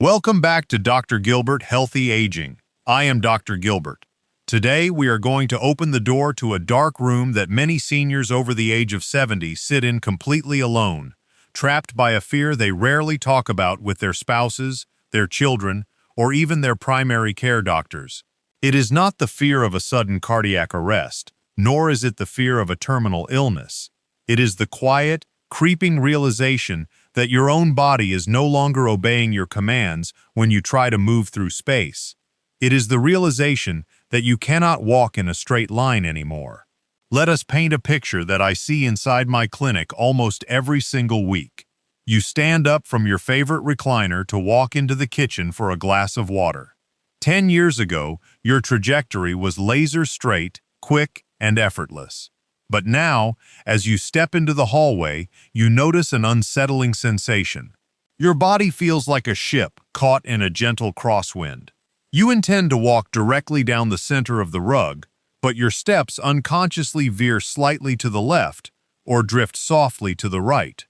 Welcome back to Dr. Gilbert Healthy Aging. I am Dr. Gilbert. Today, we are going to open the door to a dark room that many seniors over the age of 70 sit in completely alone, trapped by a fear they rarely talk about with their spouses, their children, or even their primary care doctors. It is not the fear of a sudden cardiac arrest, nor is it the fear of a terminal illness. It is the quiet, creeping realization that your own body is no longer obeying your commands when you try to move through space. It is the realization that you cannot walk in a straight line anymore. Let us paint a picture that I see inside my clinic almost every single week. You stand up from your favorite recliner to walk into the kitchen for a glass of water. 10 years ago, your trajectory was laser straight, quick, and effortless. But now, as you step into the hallway, you notice an unsettling sensation. Your body feels like a ship caught in a gentle crosswind. You intend to walk directly down the center of the rug, but your steps unconsciously veer slightly to the left or drift softly to the right.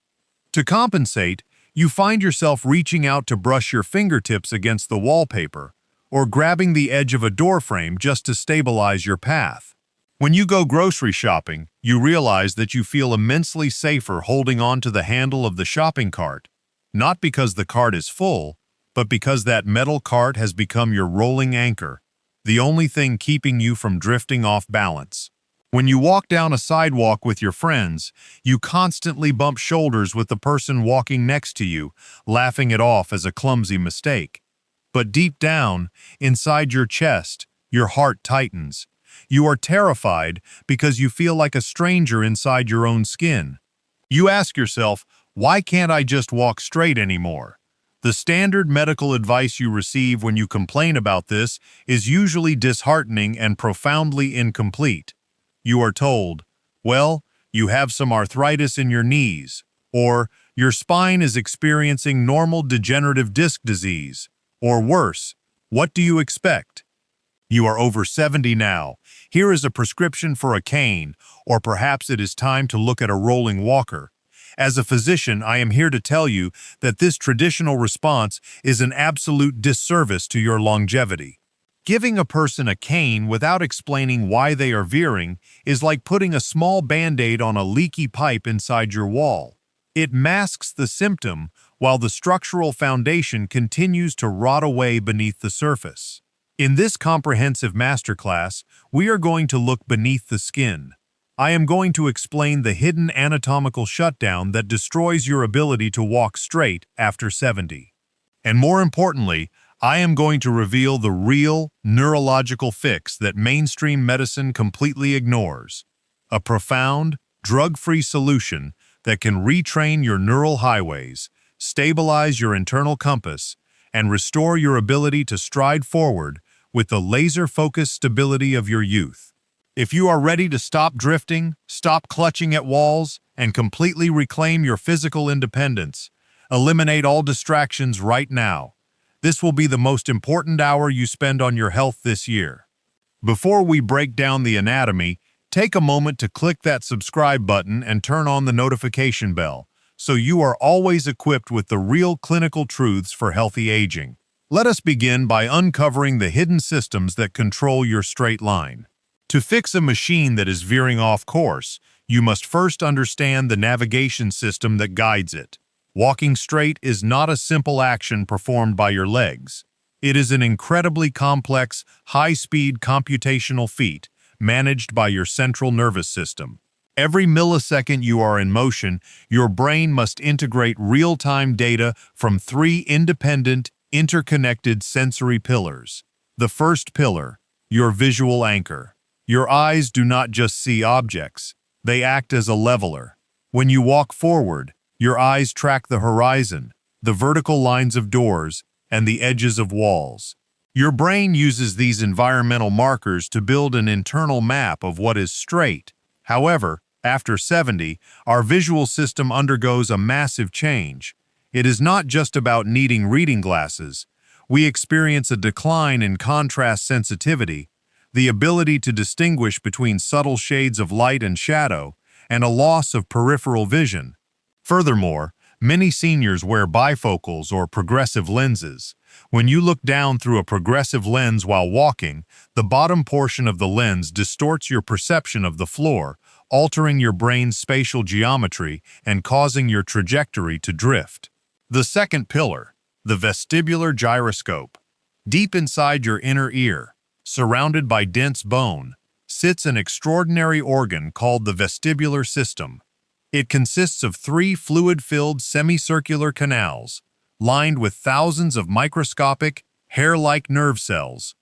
To compensate, you find yourself reaching out to brush your fingertips against the wallpaper or grabbing the edge of a doorframe just to stabilize your path. When you go grocery shopping, you realize that you feel immensely safer holding on to the handle of the shopping cart, not because the cart is full, but because that metal cart has become your rolling anchor, the only thing keeping you from drifting off balance. When you walk down a sidewalk with your friends, you constantly bump shoulders with the person walking next to you, laughing it off as a clumsy mistake. But deep down, inside your chest, your heart tightens. You are terrified because you feel like a stranger inside your own skin. You ask yourself, why can't I just walk straight anymore? The standard medical advice you receive when you complain about this is usually disheartening and profoundly incomplete. You are told, well, you have some arthritis in your knees, or your spine is experiencing normal degenerative disc disease, or worse, what do you expect? You are over 70 now. Here is a prescription for a cane, or perhaps it is time to look at a rolling walker. As a physician, I am here to tell you that this traditional response is an absolute disservice to your longevity. Giving a person a cane without explaining why they are veering is like putting a small Band-Aid on a leaky pipe inside your wall. It masks the symptom while the structural foundation continues to rot away beneath the surface. In this comprehensive masterclass, we are going to look beneath the skin. I am going to explain the hidden anatomical shutdown that destroys your ability to walk straight after 70. And more importantly, I am going to reveal the real neurological fix that mainstream medicine completely ignores. A profound, drug-free solution that can retrain your neural highways, stabilize your internal compass, and restore your ability to stride forward with the laser-focused stability of your youth. If you are ready to stop drifting, stop clutching at walls, and completely reclaim your physical independence, eliminate all distractions right now. This will be the most important hour you spend on your health this year. Before we break down the anatomy, take a moment to click that subscribe button and turn on the notification bell, so you are always equipped with the real clinical truths for healthy aging. Let us begin by uncovering the hidden systems that control your straight line. To fix a machine that is veering off course, you must first understand the navigation system that guides it. Walking straight is not a simple action performed by your legs. It is an incredibly complex, high-speed computational feat managed by your central nervous system. Every millisecond you are in motion, your brain must integrate real-time data from three independent, interconnected sensory pillars. The first pillar, your visual anchor. Your eyes do not just see objects, they act as a leveler. When you walk forward, your eyes track the horizon, the vertical lines of doors, and the edges of walls. Your brain uses these environmental markers to build an internal map of what is straight. However, after 70, our visual system undergoes a massive change. It is not just about needing reading glasses. We experience a decline in contrast sensitivity, the ability to distinguish between subtle shades of light and shadow, and a loss of peripheral vision. Furthermore, Many seniors wear bifocals or progressive lenses. When you look down through a progressive lens while walking, the bottom portion of the lens distorts your perception of the floor, altering your brain's spatial geometry and causing your trajectory to drift. The second pillar, the vestibular gyroscope. Deep inside your inner ear, surrounded by dense bone, sits an extraordinary organ called the vestibular system. It consists of 3 fluid-filled semicircular canals, lined with thousands of microscopic, hair-like nerve cells.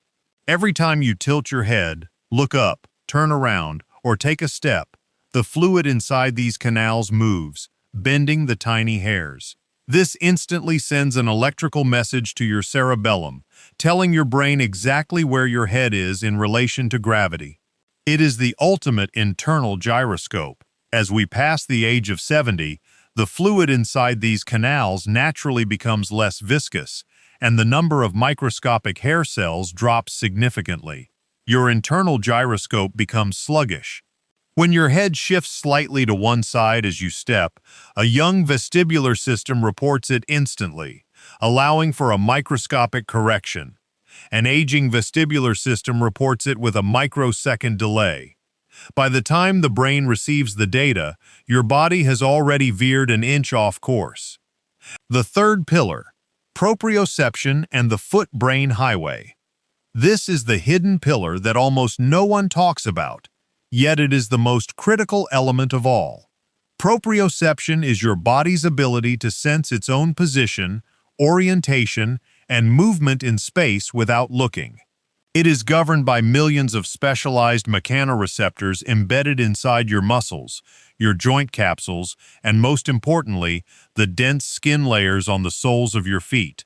Every time you tilt your head, look up, turn around, or take a step, the fluid inside these canals moves, bending the tiny hairs. This instantly sends an electrical message to your cerebellum, telling your brain exactly where your head is in relation to gravity. It is the ultimate internal gyroscope. As we pass the age of 70, the fluid inside these canals naturally becomes less viscous, and the number of microscopic hair cells drops significantly. Your internal gyroscope becomes sluggish. When your head shifts slightly to one side as you step, a young vestibular system reports it instantly, allowing for a microscopic correction. An aging vestibular system reports it with a microsecond delay. By the time the brain receives the data, your body has already veered an inch off course. The third pillar, proprioception and the foot-brain highway. This is the hidden pillar that almost no one talks about, yet it is the most critical element of all. Proprioception is your body's ability to sense its own position, orientation, and movement in space without looking. It is governed by millions of specialized mechanoreceptors embedded inside your muscles, your joint capsules, and most importantly, the dense skin layers on the soles of your feet.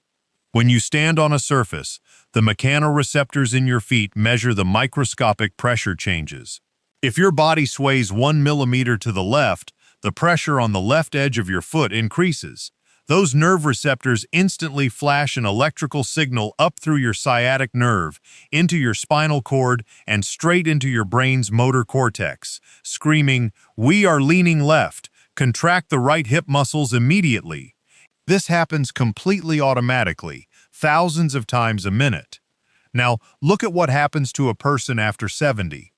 When you stand on a surface, the mechanoreceptors in your feet measure the microscopic pressure changes. If your body sways 1 millimeter to the left, the pressure on the left edge of your foot increases. Those nerve receptors instantly flash an electrical signal up through your sciatic nerve, into your spinal cord, and straight into your brain's motor cortex, screaming, "We are leaning left. Contract the right hip muscles immediately." This happens completely automatically, thousands of times a minute. Now, look at what happens to a person after 70.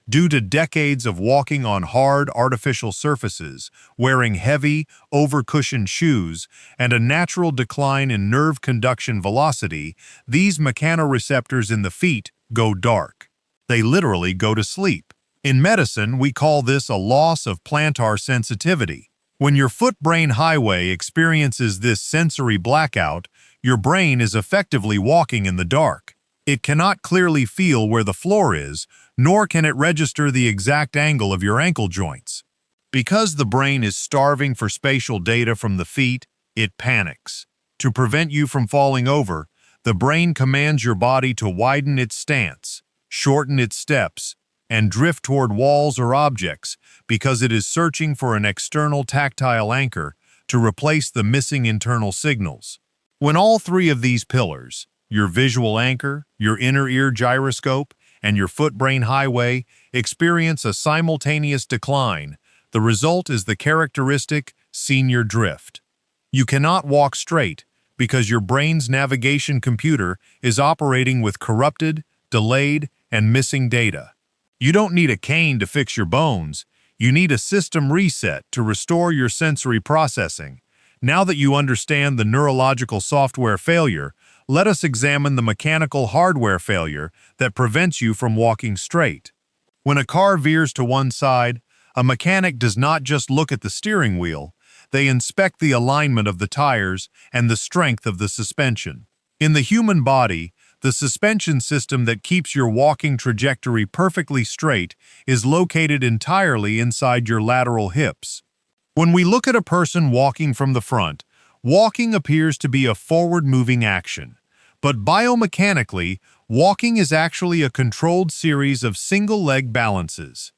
Due to decades of walking on hard, artificial surfaces, wearing heavy, over-cushioned shoes, and a natural decline in nerve conduction velocity, these mechanoreceptors in the feet go dark. They literally go to sleep. In medicine, we call this a loss of plantar sensitivity. When your foot-brain highway experiences this sensory blackout, your brain is effectively walking in the dark. It cannot clearly feel where the floor is, nor can it register the exact angle of your ankle joints. Because the brain is starving for spatial data from the feet, it panics. To prevent you from falling over, the brain commands your body to widen its stance, shorten its steps, and drift toward walls or objects because it is searching for an external tactile anchor to replace the missing internal signals. When all 3 of these pillars, your visual anchor, your inner ear gyroscope, and your foot-brain highway, experience a simultaneous decline, the result is the characteristic senior drift. You cannot walk straight because your brain's navigation computer is operating with corrupted, delayed, and missing data. You don't need a cane to fix your bones. You need a system reset to restore your sensory processing. Now that you understand the neurological software failure, let us examine the mechanical hardware failure that prevents you from walking straight. When a car veers to one side, a mechanic does not just look at the steering wheel, they inspect the alignment of the tires and the strength of the suspension. In the human body, the suspension system that keeps your walking trajectory perfectly straight is located entirely inside your lateral hips. When we look at a person walking from the front, walking appears to be a forward-moving action. But biomechanically, walking is actually a controlled series of single-leg balances.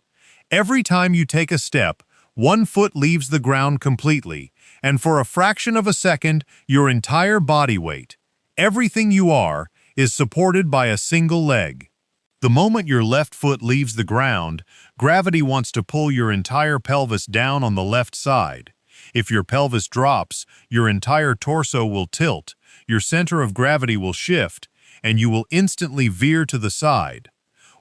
Every time you take a step, one foot leaves the ground completely, and for a fraction of a second, your entire body weight, everything you are, is supported by a single leg. The moment your left foot leaves the ground, gravity wants to pull your entire pelvis down on the left side. If your pelvis drops, your entire torso will tilt, your center of gravity will shift, and you will instantly veer to the side.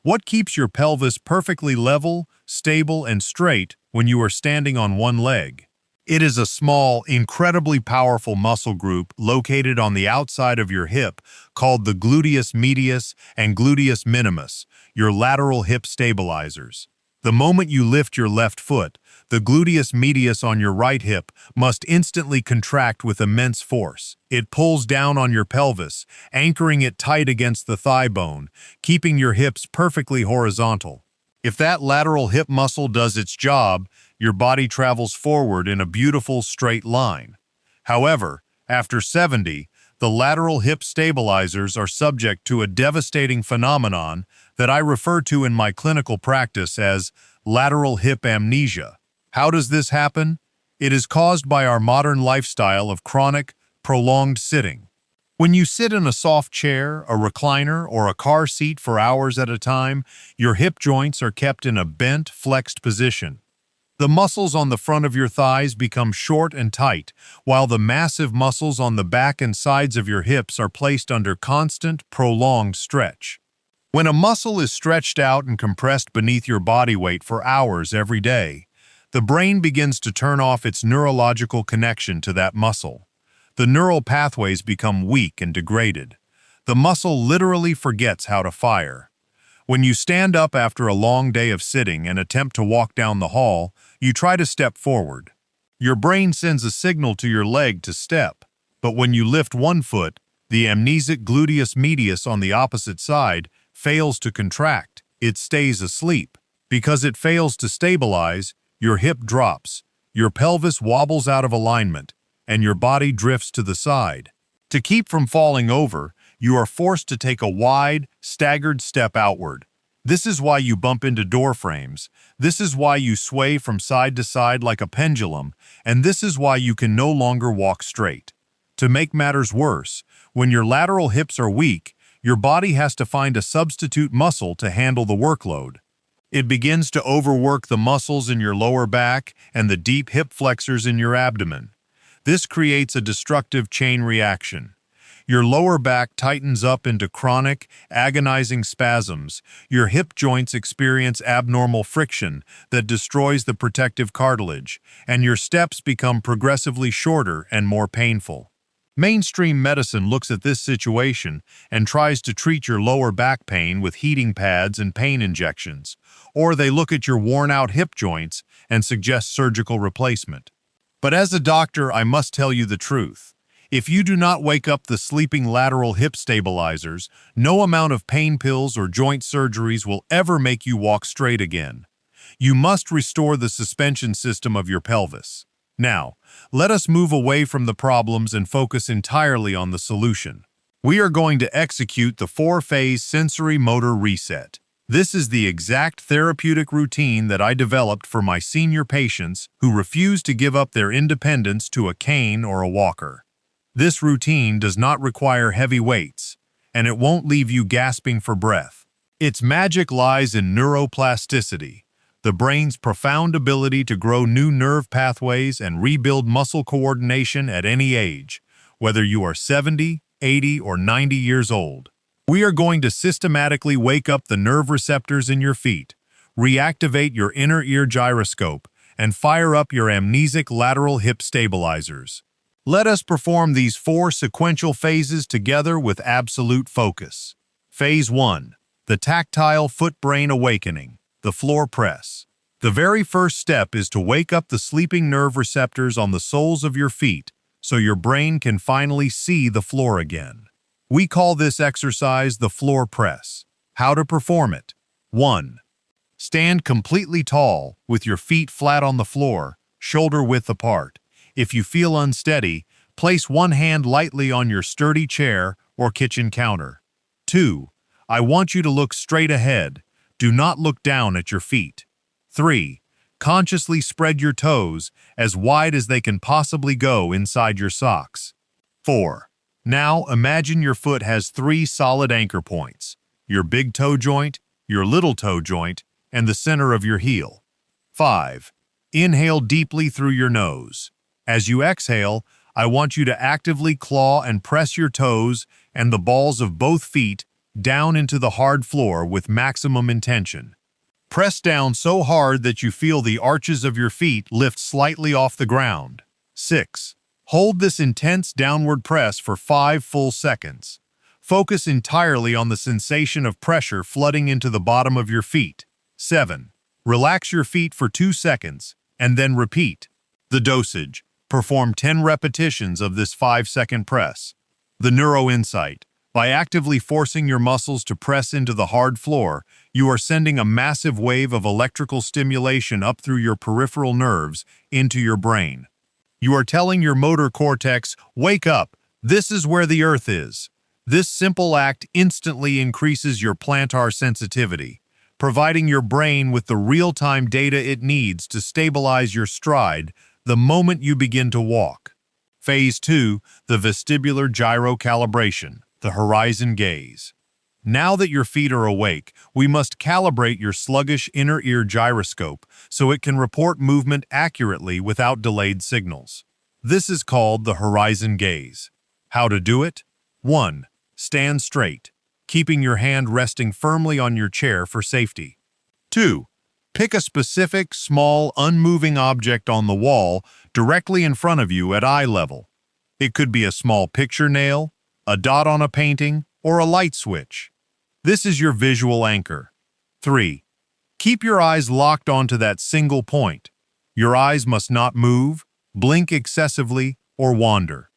What keeps your pelvis perfectly level, stable, and straight when you are standing on one leg? It is a small, incredibly powerful muscle group located on the outside of your hip called the gluteus medius and gluteus minimus, your lateral hip stabilizers. The moment you lift your left foot, the gluteus medius on your right hip must instantly contract with immense force. It pulls down on your pelvis, anchoring it tight against the thigh bone, keeping your hips perfectly horizontal. If that lateral hip muscle does its job, your body travels forward in a beautiful straight line. However, after 70, the lateral hip stabilizers are subject to a devastating phenomenon that I refer to in my clinical practice as lateral hip amnesia. How does this happen? It is caused by our modern lifestyle of chronic, prolonged sitting. When you sit in a soft chair, a recliner, or a car seat for hours at a time, your hip joints are kept in a bent, flexed position. The muscles on the front of your thighs become short and tight, while the massive muscles on the back and sides of your hips are placed under constant, prolonged stretch. When a muscle is stretched out and compressed beneath your body weight for hours every day, the brain begins to turn off its neurological connection to that muscle. The neural pathways become weak and degraded. The muscle literally forgets how to fire. When you stand up after a long day of sitting and attempt to walk down the hall, you try to step forward. Your brain sends a signal to your leg to step, but when you lift one foot, the amnesic gluteus medius on the opposite side fails to contract. It stays asleep. Because it fails to stabilize, your hip drops, your pelvis wobbles out of alignment, and your body drifts to the side. To keep from falling over, you are forced to take a wide, staggered step outward. This is why you bump into door frames. This is why you sway from side to side like a pendulum, and this is why you can no longer walk straight. To make matters worse, when your lateral hips are weak, your body has to find a substitute muscle to handle the workload. It begins to overwork the muscles in your lower back and the deep hip flexors in your abdomen. This creates a destructive chain reaction. Your lower back tightens up into chronic, agonizing spasms. Your hip joints experience abnormal friction that destroys the protective cartilage, and your steps become progressively shorter and more painful. Mainstream medicine looks at this situation and tries to treat your lower back pain with heating pads and pain injections, or they look at your worn-out hip joints and suggest surgical replacement. But as a doctor, I must tell you the truth. If you do not wake up the sleeping lateral hip stabilizers, no amount of pain pills or joint surgeries will ever make you walk straight again. You must restore the suspension system of your pelvis. Now, let us move away from the problems and focus entirely on the solution. We are going to execute the 4-phase sensory motor reset. This is the exact therapeutic routine that I developed for my senior patients who refuse to give up their independence to a cane or a walker. This routine does not require heavy weights, and it won't leave you gasping for breath. Its magic lies in neuroplasticity, the brain's profound ability to grow new nerve pathways and rebuild muscle coordination at any age, whether you are 70, 80, or 90 years old. We are going to systematically wake up the nerve receptors in your feet, reactivate your inner ear gyroscope, and fire up your amnesic lateral hip stabilizers. Let us perform these 4 sequential phases together with absolute focus. Phase 1. The tactile foot-brain awakening, the floor press. The very first step is to wake up the sleeping nerve receptors on the soles of your feet so your brain can finally see the floor again. We call this exercise the floor press. How to perform it? 1. Stand completely tall with your feet flat on the floor, shoulder width apart. If you feel unsteady, place one hand lightly on your sturdy chair or kitchen counter. 2. I want you to look straight ahead. Do not look down at your feet. 3. Consciously spread your toes as wide as they can possibly go inside your socks. 4. Now imagine your foot has 3 solid anchor points: your big toe joint, your little toe joint, and the center of your heel. 5. Inhale deeply through your nose. As you exhale, I want you to actively claw and press your toes and the balls of both feet down into the hard floor with maximum intention. Press down so hard that you feel the arches of your feet lift slightly off the ground. 6. Hold this intense downward press for 5 full seconds. Focus entirely on the sensation of pressure flooding into the bottom of your feet. 7. Relax your feet for 2 seconds, and then repeat. The dosage. Perform 10 repetitions of this 5-second press. The neuro insight. By actively forcing your muscles to press into the hard floor, you are sending a massive wave of electrical stimulation up through your peripheral nerves into your brain. You are telling your motor cortex, wake up, this is where the earth is. This simple act instantly increases your plantar sensitivity, providing your brain with the real-time data it needs to stabilize your stride the moment you begin to walk. Phase 2, the vestibular gyrocalibration, the horizon gaze. Now that your feet are awake, we must calibrate your sluggish inner ear gyroscope so it can report movement accurately without delayed signals. This is called the horizon gaze. How to do it? 1. Stand straight, keeping your hand resting firmly on your chair for safety. 2. Pick a specific, small, unmoving object on the wall directly in front of you at eye level. It could be a small picture nail, a dot on a painting, or a light switch. This is your visual anchor. 3. Keep your eyes locked onto that single point. Your eyes must not move, blink excessively, or wander.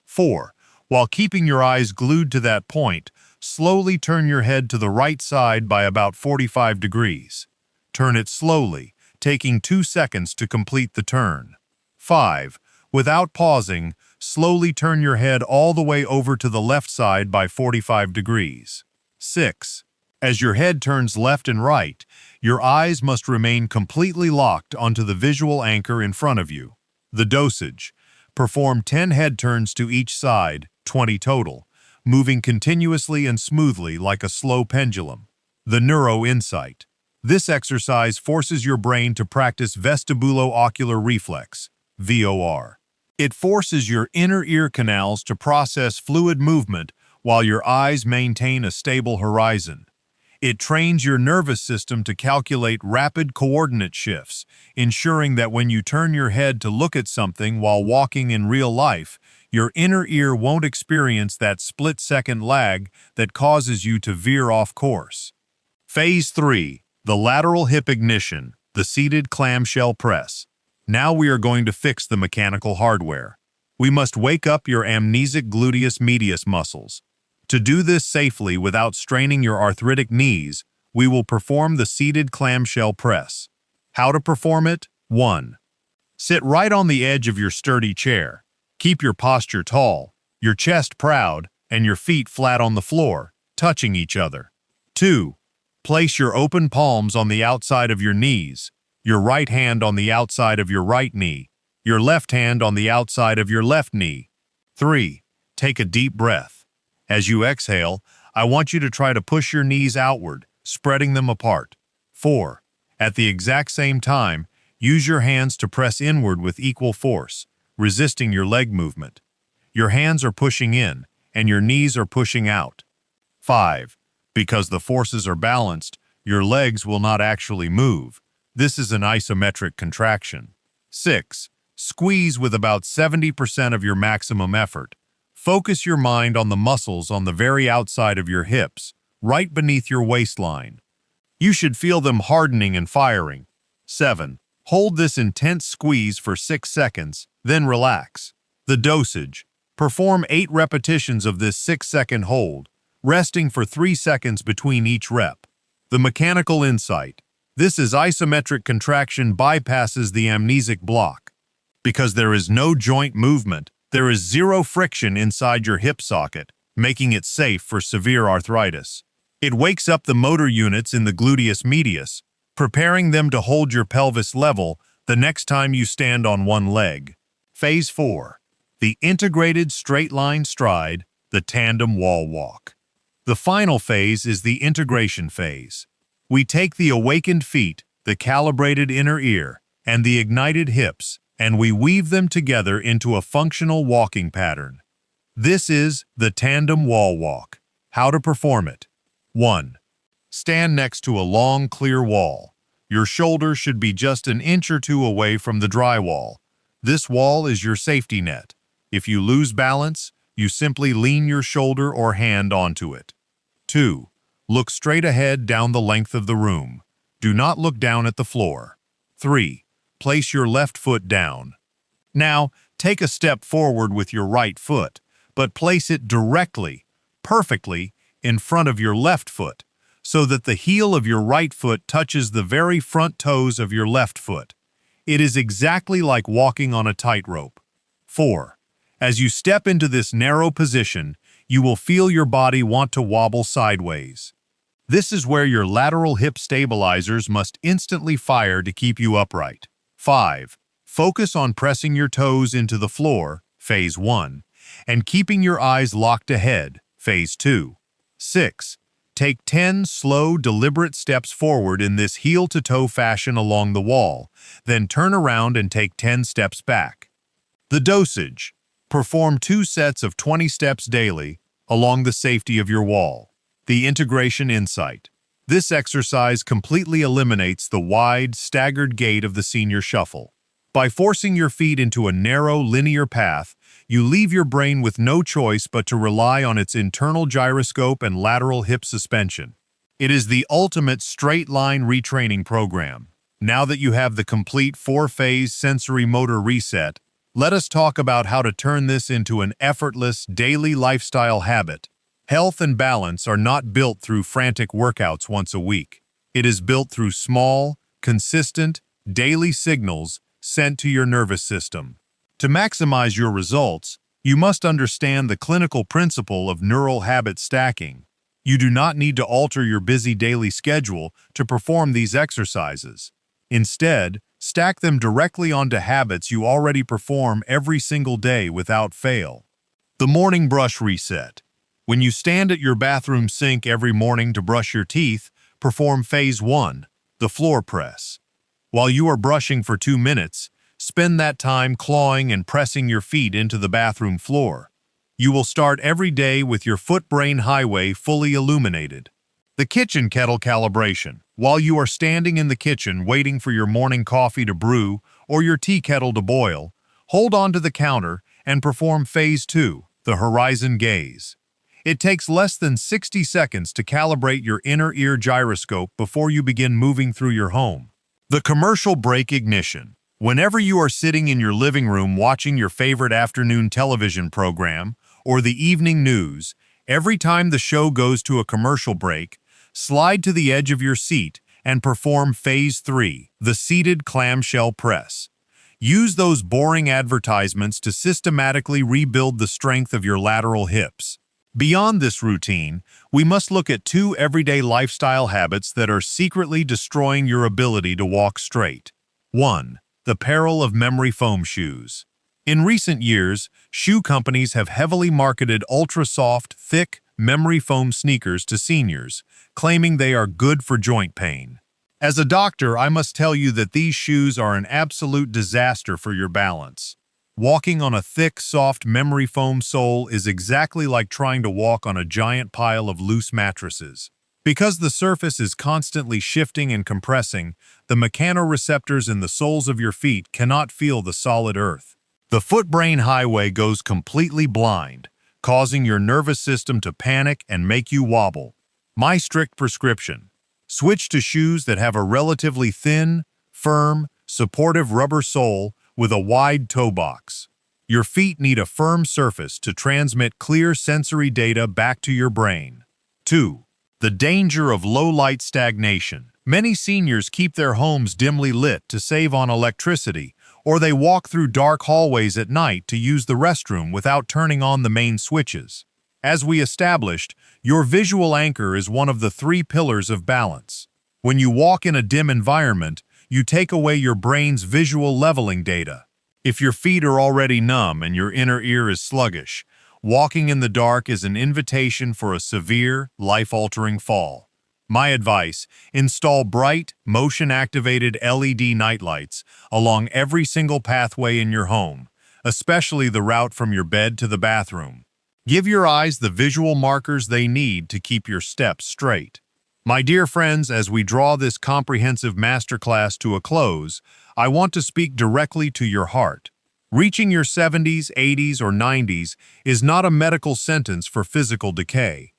4. While keeping your eyes glued to that point, slowly turn your head to the right side by about 45 degrees. Turn it slowly, taking 2 seconds to complete the turn. 5. Without pausing, slowly turn your head all the way over to the left side by 45 degrees. 6. As your head turns left and right, your eyes must remain completely locked onto the visual anchor in front of you. The dosage. Perform 10 head turns to each side, 20 total, moving continuously and smoothly like a slow pendulum. The neuro insight. This exercise forces your brain to practice vestibulo-ocular reflex, VOR. It forces your inner ear canals to process fluid movement while your eyes maintain a stable horizon. It trains your nervous system to calculate rapid coordinate shifts, ensuring that when you turn your head to look at something while walking in real life, your inner ear won't experience that split-second lag that causes you to veer off course. Phase 3, the lateral hip ignition, the seated clamshell press. Now we are going to fix the mechanical hardware. We must wake up your amnesic gluteus medius muscles. To do this safely without straining your arthritic knees, we will perform the seated clamshell press. How to perform it? 1. Sit right on the edge of your sturdy chair. Keep your posture tall, your chest proud, and your feet flat on the floor, touching each other. 2. Place your open palms on the outside of your knees, your right hand on the outside of your right knee, your left hand on the outside of your left knee. 3. Take a deep breath. As you exhale, I want you to try to push your knees outward, spreading them apart. 4. At the exact same time, use your hands to press inward with equal force, resisting your leg movement. Your hands are pushing in, and your knees are pushing out. 5. Because the forces are balanced, your legs will not actually move. This is an isometric contraction. 6. Squeeze with about 70% of your maximum effort. Focus your mind on the muscles on the very outside of your hips, right beneath your waistline. You should feel them hardening and firing. 7. Hold this intense squeeze for 6 seconds, then relax. The dosage. Perform 8 repetitions of this 6-second hold, resting for 3 seconds between each rep. The mechanical insight. This is isometric contraction bypasses the amnesic block. Because there is no joint movement, there is zero friction inside your hip socket, making it safe for severe arthritis. It wakes up the motor units in the gluteus medius, preparing them to hold your pelvis level the next time you stand on one leg. Phase 4. The integrated straight-line stride, the tandem wall walk. The final phase is the integration phase. We take the awakened feet, the calibrated inner ear, and the ignited hips, and we weave them together into a functional walking pattern. This is the tandem wall walk. How to perform it. 1. Stand next to a long, clear wall. Your shoulders should be just an inch or two away from the drywall. This wall is your safety net. If you lose balance, you simply lean your shoulder or hand onto it. 2. Look straight ahead down the length of the room. Do not look down at the floor. 3. Place your left foot down. Now, take a step forward with your right foot, but place it directly, perfectly, in front of your left foot, so that the heel of your right foot touches the very front toes of your left foot. It is exactly like walking on a tightrope. 4. As you step into this narrow position, you will feel your body want to wobble sideways. This is where your lateral hip stabilizers must instantly fire to keep you upright. 5. Focus on pressing your toes into the floor, phase 1, and keeping your eyes locked ahead, phase 2. 6. Take 10 slow, deliberate steps forward in this heel-to-toe fashion along the wall, then turn around and take 10 steps back. The dosage. Perform 2 sets of 20 steps daily along the safety of your wall. The integration insight. This exercise completely eliminates the wide, staggered gait of the senior shuffle. By forcing your feet into a narrow, linear path, you leave your brain with no choice but to rely on its internal gyroscope and lateral hip suspension. It is the ultimate straight-line retraining program. Now that you have the complete 4-phase sensory motor reset, let us talk about how to turn this into an effortless daily lifestyle habit. Health and balance are not built through frantic workouts once a week. It is built through small, consistent, daily signals sent to your nervous system. To maximize your results, you must understand the clinical principle of neural habit stacking. You do not need to alter your busy daily schedule to perform these exercises. Instead, stack them directly onto habits you already perform every single day without fail. The morning brush reset. When you stand at your bathroom sink every morning to brush your teeth, perform phase 1, the floor press. While you are brushing for 2 minutes, spend that time clawing and pressing your feet into the bathroom floor. You will start every day with your foot-brain highway fully illuminated. The kitchen kettle calibration. While you are standing in the kitchen waiting for your morning coffee to brew or your tea kettle to boil, hold on to the counter and perform phase 2, the horizon gaze. It takes less than 60 seconds to calibrate your inner ear gyroscope before you begin moving through your home. The commercial break ignition. Whenever you are sitting in your living room watching your favorite afternoon television program or the evening news, every time the show goes to a commercial break, slide to the edge of your seat and perform phase 3, the seated clamshell press. Use those boring advertisements to systematically rebuild the strength of your lateral hips. Beyond this routine, we must look at 2 everyday lifestyle habits that are secretly destroying your ability to walk straight. 1. The peril of memory foam shoes. In recent years, shoe companies have heavily marketed ultra-soft, thick, memory foam sneakers to seniors, claiming they are good for joint pain. As a doctor, I must tell you that these shoes are an absolute disaster for your balance. Walking on a thick, soft memory foam sole is exactly like trying to walk on a giant pile of loose mattresses. Because the surface is constantly shifting and compressing, the mechanoreceptors in the soles of your feet cannot feel the solid earth. The foot-brain highway goes completely blind, causing your nervous system to panic and make you wobble. My strict prescription: switch to shoes that have a relatively thin, firm, supportive rubber sole with a wide toe box. Your feet need a firm surface to transmit clear sensory data back to your brain. 2. The danger of low-light stagnation. Many seniors keep their homes dimly lit to save on electricity, or they walk through dark hallways at night to use the restroom without turning on the main switches. As we established, your visual anchor is one of the 3 pillars of balance. When you walk in a dim environment, you take away your brain's visual leveling data. If your feet are already numb and your inner ear is sluggish, walking in the dark is an invitation for a severe, life-altering fall. My advice, install bright, motion-activated LED nightlights along every single pathway in your home, especially the route from your bed to the bathroom. Give your eyes the visual markers they need to keep your steps straight. My dear friends, as we draw this comprehensive masterclass to a close, I want to speak directly to your heart. Reaching your 70s, 80s, or 90s is not a medical sentence for physical decay.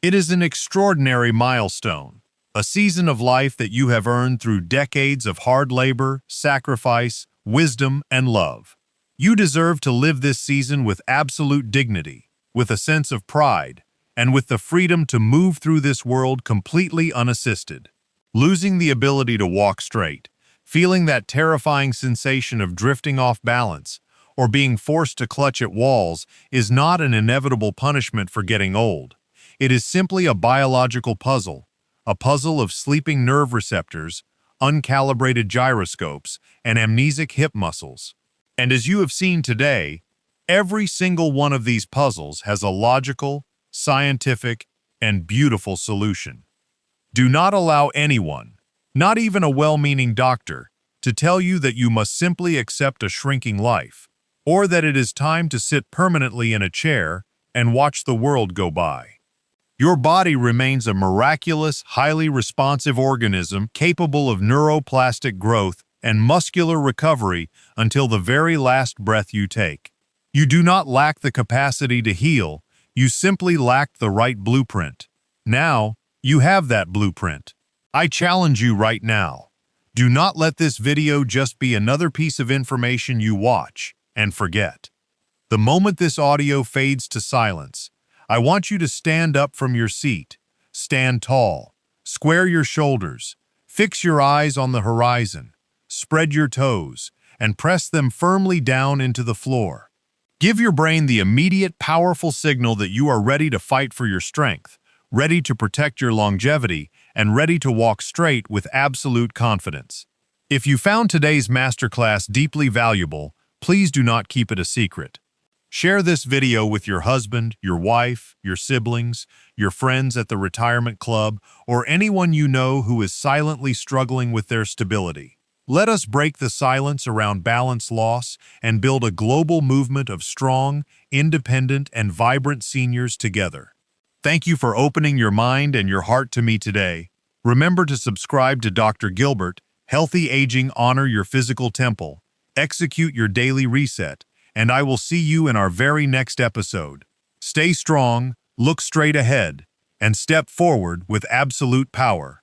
It is an extraordinary milestone, a season of life that you have earned through decades of hard labor, sacrifice, wisdom, and love. You deserve to live this season with absolute dignity, with a sense of pride, and with the freedom to move through this world completely unassisted. Losing the ability to walk straight, feeling that terrifying sensation of drifting off balance, or being forced to clutch at walls is not an inevitable punishment for getting old. It is simply a biological puzzle, a puzzle of sleeping nerve receptors, uncalibrated gyroscopes, and amnesic hip muscles. And as you have seen today, every single one of these puzzles has a logical, scientific, and beautiful solution. Do not allow anyone, not even a well-meaning doctor, to tell you that you must simply accept a shrinking life, or that it is time to sit permanently in a chair and watch the world go by. Your body remains a miraculous, highly responsive organism capable of neuroplastic growth and muscular recovery until the very last breath you take. You do not lack the capacity to heal, you simply lack the right blueprint. Now, you have that blueprint. I challenge you right now. Do not let this video just be another piece of information you watch and forget. The moment this audio fades to silence, I want you to stand up from your seat, stand tall, square your shoulders, fix your eyes on the horizon, spread your toes, and press them firmly down into the floor. Give your brain the immediate, powerful signal that you are ready to fight for your strength, ready to protect your longevity, and ready to walk straight with absolute confidence. If you found today's masterclass deeply valuable, please do not keep it a secret. Share this video with your husband, your wife, your siblings, your friends at the retirement club, or anyone you know who is silently struggling with their stability. Let us break the silence around balance loss and build a global movement of strong, independent, and vibrant seniors together. Thank you for opening your mind and your heart to me today. Remember to subscribe to Dr. Gilbert. Healthy aging, honor your physical temple, execute your daily reset, and I will see you in our very next episode. Stay strong, look straight ahead, and step forward with absolute power.